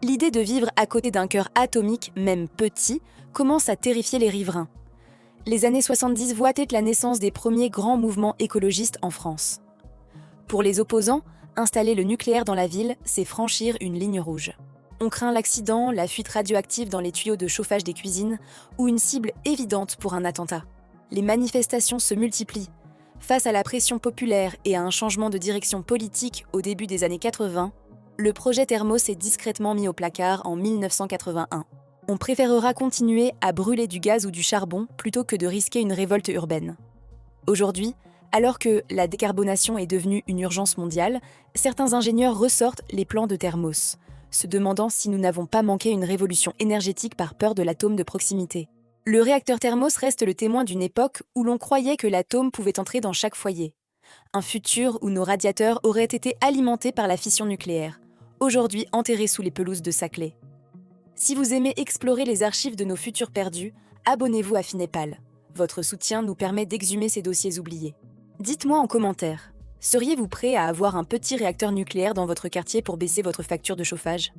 L'idée de vivre à côté d'un cœur atomique, même petit, commence à terrifier les riverains. Les années 70 voient être la naissance des premiers grands mouvements écologistes en France. Pour les opposants, installer le nucléaire dans la ville, c'est franchir une ligne rouge. On craint l'accident, la fuite radioactive dans les tuyaux de chauffage des cuisines ou une cible évidente pour un attentat. Les manifestations se multiplient. Face à la pression populaire et à un changement de direction politique au début des années 80, le projet Thermos est discrètement mis au placard en 1981. On préférera continuer à brûler du gaz ou du charbon plutôt que de risquer une révolte urbaine. Aujourd'hui, alors que la décarbonation est devenue une urgence mondiale, certains ingénieurs ressortent les plans de Thermos, se demandant si nous n'avons pas manqué une révolution énergétique par peur de l'atome de proximité. Le réacteur Thermos reste le témoin d'une époque où l'on croyait que l'atome pouvait entrer dans chaque foyer. Un futur où nos radiateurs auraient été alimentés par la fission nucléaire, aujourd'hui enterrés sous les pelouses de Saclay. Si vous aimez explorer les archives de nos futurs perdus, abonnez-vous à Finépal. Votre soutien nous permet d'exhumer ces dossiers oubliés. Dites-moi en commentaire, seriez-vous prêt à avoir un petit réacteur nucléaire dans votre quartier pour baisser votre facture de chauffage ?